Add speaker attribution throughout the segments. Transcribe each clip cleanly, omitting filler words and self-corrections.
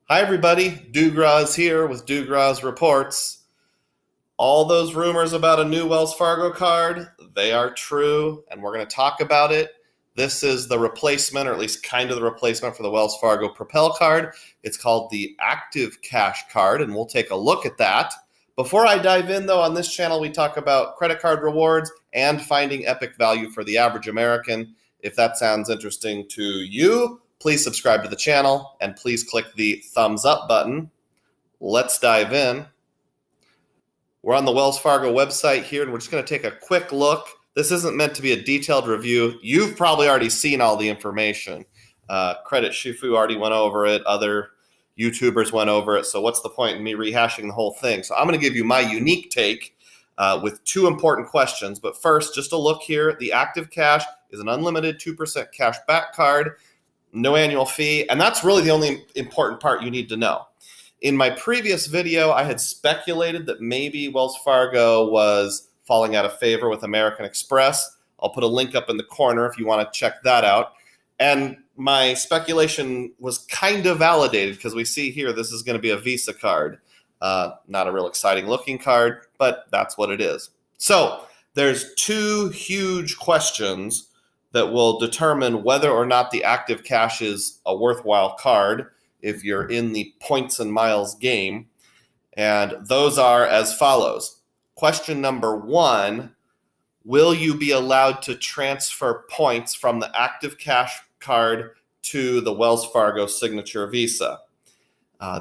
Speaker 1: Hi, everybody. Dugras here with Dugras Reports. All those rumors about a new Wells Fargo card, they are true, and we're going to talk about it. This is the replacement, or at least kind of the replacement for the Wells Fargo Propel card. It's called the Active Cash card, and we'll take a look at that. Before I dive in, though, on this channel, we talk about credit card rewards and finding epic value for the average American. If that sounds interesting to you, please subscribe to the channel and please click the thumbs up button. Let's dive in. We're on the Wells Fargo website here, and we're just going to take a quick look. This isn't meant to be a detailed review. You've probably already seen all the information. Credit Shifu already went over it. Other YouTubers went over it. So what's the point in me rehashing the whole thing? So I'm going to give you my unique take with two important questions. But first, just a look here. The Active Cash is an unlimited 2% cash back card, no annual fee. And that's really the only important part you need to know. In my previous video, I had speculated that maybe Wells Fargo was falling out of favor with American Express. I'll put a link up in the corner if you want to check that out. And my speculation was kind of validated because we see here this is going to be a Visa card. Not a real exciting looking card, but that's what it is. So there's two huge questions that will determine whether or not the Active Cash is a worthwhile card if you're in the points and miles game. And those are as follows. Question number one, will you be allowed to transfer points from the Active Cash card to the Wells Fargo Signature Visa?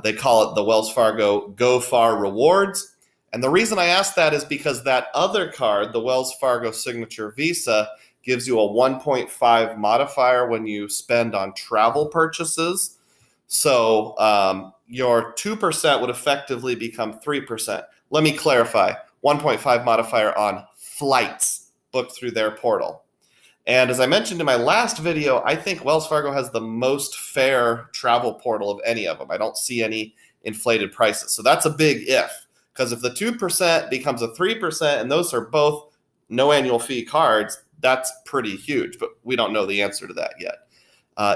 Speaker 1: They call it the Wells Fargo Go Far Rewards. And the reason I ask that is because that other card, the Wells Fargo Signature Visa, gives you a 1.5 modifier when you spend on travel purchases. So your 2% would effectively become 3%. Let me clarify, 1.5 modifier on flights booked through their portal. And as I mentioned in my last video, I think Wells Fargo has the most fair travel portal of any of them. I don't see any inflated prices. So that's a big if, because if the 2% becomes a 3% and those are both no annual fee cards, that's pretty huge, but we don't know the answer to that yet.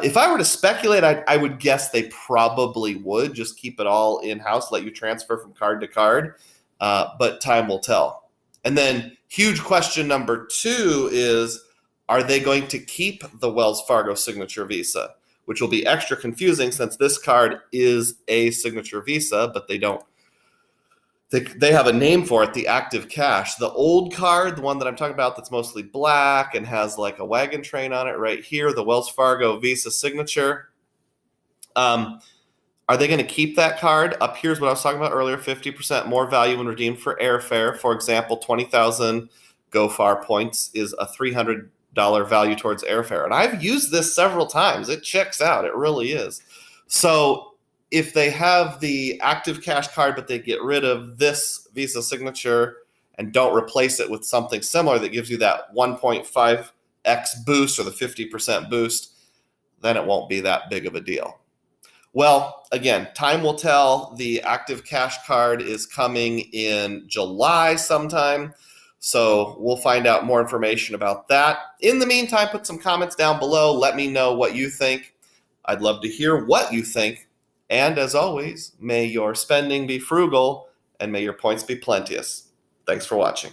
Speaker 1: If I were to speculate, I would guess they probably would just keep it all in-house, let you transfer from card to card, but time will tell. And then huge question number two is, are they going to keep the Wells Fargo Signature Visa, which will be extra confusing since this card is a Signature Visa, but they don't. They have a name for it, the Active Cash. The old card, the one that I'm talking about that's mostly black and has like a wagon train on it right here, the Wells Fargo Visa Signature. Are they going to keep that card? Up here's what I was talking about earlier, 50% more value when redeemed for airfare. For example, 20,000 Go Far points is a $300 value towards airfare. And I've used this several times. It checks out. It really is. So if they have the Active Cash card, but they get rid of this Visa Signature and don't replace it with something similar that gives you that 1.5x boost or the 50% boost, then it won't be that big of a deal. Well, again, time will tell. The Active Cash card is coming in July sometime, so we'll find out more information about that. In the meantime, put some comments down below. Let me know what you think. I'd love to hear what you think. And as always, may your spending be frugal and may your points be plenteous. Thanks for watching.